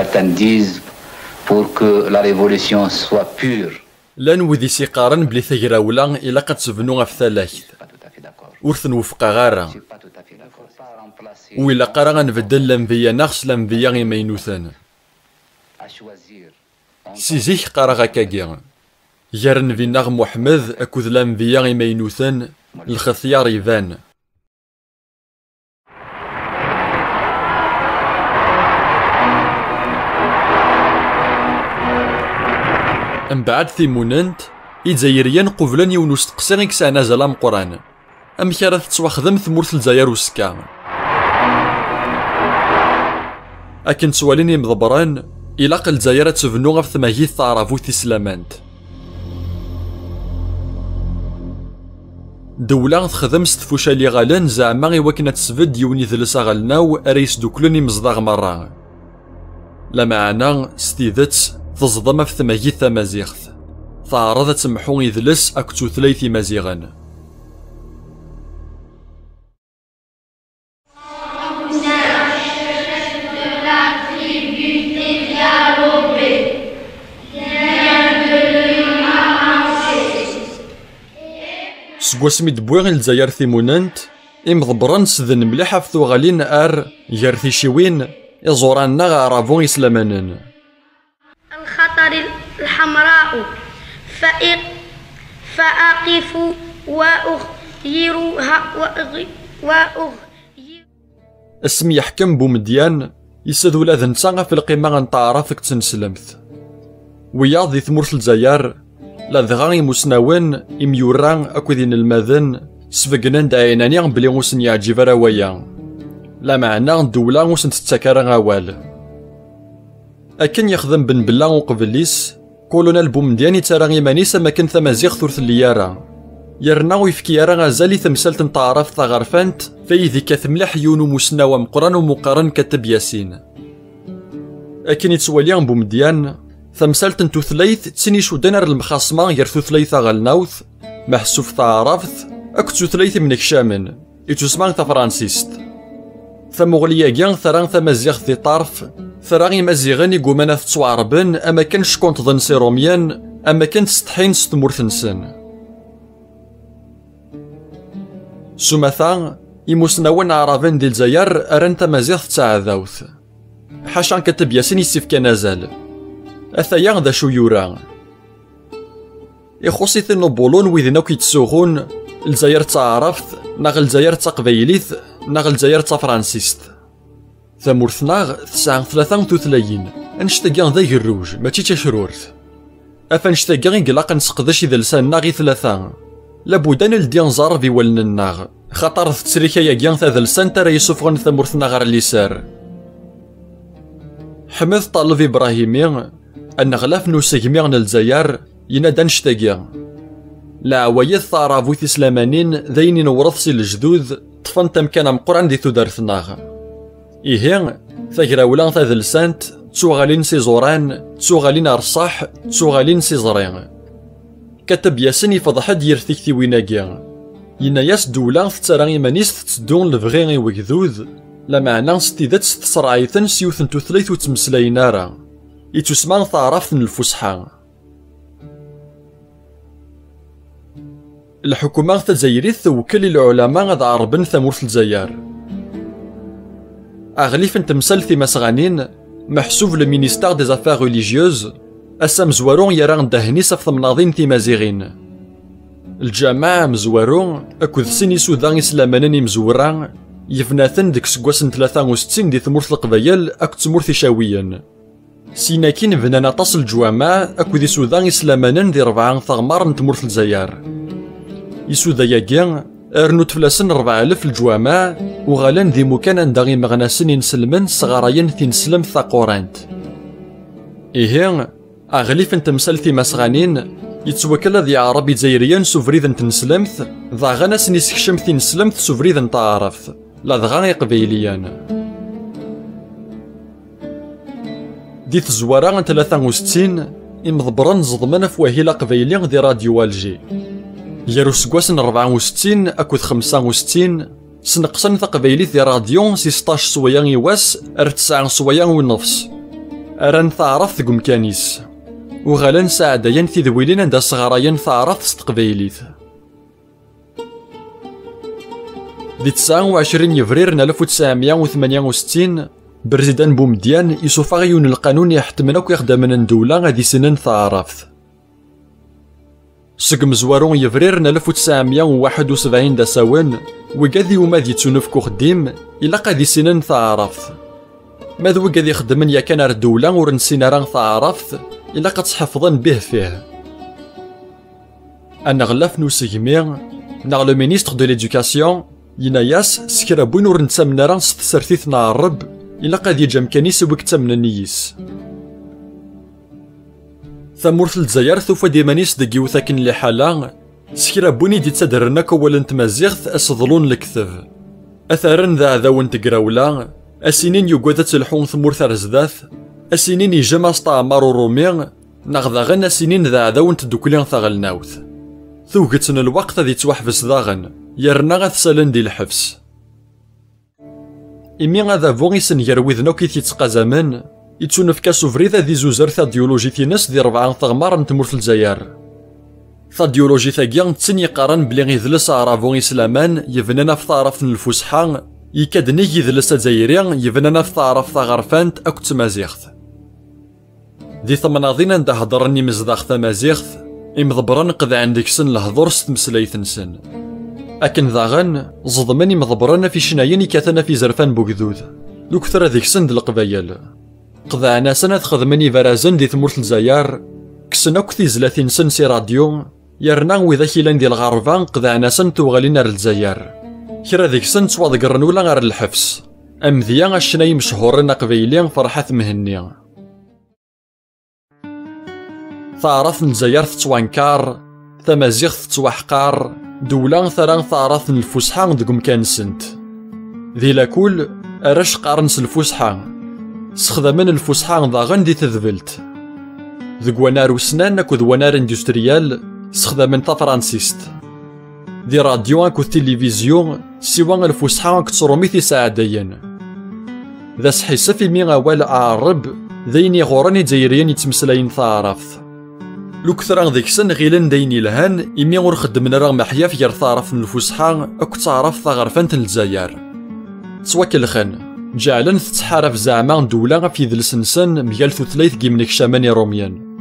certains disent pour que la révolution soit pure. لان وذي سيقارن بلي ثغراولا إلا قد تبنو في ثلاث ورث نوفق غارة وإلا قرا غنبدل لانفيا ناقص لانفيا غيمينوثان سيزيك قرا غاكاكيا جارن في ناغ محمد أكوذ لانفيا غيمينوثان الخثيار يبان من بعد ثيموننت إدزايريان قبلان يونس تقسيغ كسانا زلام قران أمك راه تتواخدم ثمورث الجزائر وسكا أكن تواليني مضبران إلا الجزائر تبنو غف ثماهيث تعرفو تسلامانت دولة تخدم ستفوشالي غالان زعما غيواكنا تسفد يوني ثلسا غالناو أريس دوكلوني مزداغ مرة لا معنى ستيذت تصدم في ثماهيث تمازيغث تعرض تمحو يذلس أكتو ثلاثي مازيغان سكواسمي دبوغ الجزائر ثيمونانت إمضبران سذن مليحة في ثوغالين جارثي شوين إزوراننا غارافون إسلامانن الخطر الحمراء فأقف وأغيرها اسمي يحكم بومديان يسدو لا ذنسا في القمة غنطارفك تنسلمت ويا ذي ثمورث الجزائر لا ذغاني مسناون إميوران أكوذين المذن سفقنان دايناني بلي غوسن يعجب روايا لا معنى دولة غوسن تتكارا غوال أكن يخدم بن بلا وقبليس كولونيل بومديان يتراغي مانيس ما كان ثمازيغ ثورث الليارة يرنا ويفكيارا غازالي ثمسالت نتعرف ثغرفانت فايذي كثملح يونو مسناوى مقران ومقارن كتب ياسين أكن يتواليان بومديان ثمسالت نتو ثلاث تسيني شودانر المخاصمة يرثو ثلاثة غالناوث محسوف تعرفت أكتو ثلاث من كشامن إتوسمان فرانسيست ثمغليا جان ثران ثمازيغ ذي طرف ثراغي مازيغاني قومانا تتوعربن أما كانش كونت ظن سيروميان أما كانت ستحين ستمورثنسن سومثا يموسناون عرفان ديال الجزائر أران تمازيغ تاعذاوث حاشا كتب ياسين يسيف كنازال أثايا ذا شو يورا يخصي ثنو بولون ويذنا كيتسوغون الجزائر تعرفت ناغ الجزائر تقبيليث ناغ الجزائر فرانسيست ثمورثناغ تسعة ثلاثة ثلاثين أنشتاقيان ذا الروج ماشي تشرورث أفنشتاقيان قلاق نسقدش إذا لسان غي ثلاثة لابودان الديان زار في ولن الناغ خاطر تسريكا ياقيان ذا لسان ترى يسوفغن ثمورثناغ اليسار حمد طالب إبراهيمي أن غلاف نوسيغميغن الجزائر ينادى نشتاقيان لا عوايد ثارافو تسلامانين ذاين نورث الجدود طفن تمكان مقران دي تدارثناغ إيهين ثاقراولا ثاذلسانت تسوغالين سيزوران تسوغالين أرصاح تسوغالين سيزرين كتب ياسين يفضحد يرثيك ثيويناكيا يناياس دولا تتراغي مانيس تتدون لفغيغي وكذوذ لا معنى ستيدات ستسرعيثن سيوثن تثليث وتمسلاينارا يتسمان ثعرفن الفسحة الحكومة الجزائرية توكل العلماء غاد عربن ثمورث الجزائر أغليفن تمثال مسغانين محسوب المينيستار دي زافير ريليجيوز أسا مزوارون يران دهنيس في مناظين تيمازيغين الجماعة مزوارون أكوذ سيني سودان إسلاماناني مزوران يفناثن ديك سكواسن 63 دي ثمورث القبايل أكو تمورث شاويا سيناكين فنانا تصل الجوامع أكوذ سودان إسلامانان دي 4 ثغمار نتمورث الجزائر يسودا ياكيا أرنو تفلاسن 4000 الجوامع وغالان ذي مكان داغي مغناسن ينسلمن صغارين تنسلم ثاقورانت إيهين أغليفن تمثال مسغانين يتوكل ذي عربي جزائريان سوفريذن تنسلمث ذا غناس نسكشم تنسلمث سوفريذن تعرف لا ذغاني قبيليان دي تزوارا 63 إمضبران زضمنا فواهيلا قبيليان ذي راديو ألجي يارو سكواسن 64 أكوذ 65 سنقصن تقبيلي ذي راديو 16 سويان يواس 9 سويان ونفس أران ثعرف ثقم كانيس وغالن ساعدين تذويلين عند صغراين ثعرف ستقبيليث. دي 29 يفرير 1968 بريزيدان بومديان يسوفاغيون القانون يحتمنا يخدم من الدولة غادي سنن ثعرف. سقم زوارون يفرير 1971 دا ساون وقاذي وما ذي تسونفكو خديم إلا قادي سنن ثعرف. ماذا وقاذي يخدمن يا كان الدولة ورنسينا ران ثعرف إلا قد تحفظن به فيه. أنا غلاف نوسيغمي ناغ لو مينيستر دو ليدوكاسيون يناياس سكرابون ورنتسامنا ران ستسرثيث نعرب إلا قاد يجا مكانيس وكتامنا نيس. ثمورث الجزائر ثوفا ديمانيس دقي وثاكن لي حالا سكرابوني دي تدرنا كوالا نتمازيغث أسظلون الكثب أثارن ذا عذاون تقراولا أسينين يقوذت الحون ثمورث رزداث أسينين يجمع استعمار رومي نغذاغن أسينين ذا عذاون تدوكلين ثغلناوث ثوقتن الوقت ذي توحفز ذاغن يرنا غثسالن دي الحفس. إمي غاذا فوغي سنجروذ نوكي تيتقازامن يتسونفكا سوفريذا ذي زوزر ثا ديولوجي تينس ذي 4 ثغمار نتمورث الجزائر. ثا ديولوجي ثاقيا تسني قارن بلي غيذلس عرافون إسلامان يفنانا في ثعرف الفسحة يكادني يذلس الجزائري يفنانا في ثعرف ثغرفانت أكو تمازيغث. ذي ثمناضين ندا هضرني مزداغ ثمازيغث إمضبرن قذا عندك سن الهضور ستمسلايثن سن. أكن ذاغن زضمني مضبرن في شناين يكاثنا في زرفان بوكذوذ لوكثر ذيك سند القبايل. قضى أنا سنة خدمني فرازن دي ثمورث الجزائر كسنا كثي 30 سن سي راديو يرنا وإذا كيلان ديال الغرفان قضى أنا سن توغالينا الجزائر كرا ذيك سن تواض قرنولا غير الحفس أمذيا الشناي مشهورين قبايلين فرحة مهنية. ثعرف الجزائر تتوانكار تمازيغ تتوحقار دولة ثران ثعرف الفسحة دقم كان سنت ذي لاكول أرش قارنس الفسحة سخدمن الفسحة ضاغن دي تذبلت ذقوانار وسنان كو ذوانار اندستريال سخدمن تا فرانسيست ذي راديو كو تلفزيون سيوان الفسحة كتروميثي ساعدين ذا سحيسة في مي غوال عرب ذيني غوراني جزائريين يتمسلاين ثعرف لو كثر ذيك سن غيلن ديني لهان إمي غور خدمنا رغم حيا في ثعرف الفسحة أكو تعرف ثغرفانت الجزائر تواكل خان جعلن تتحارف زعما دولة في ذي السنسن ميال ثلاث كيمنك شاماني روميان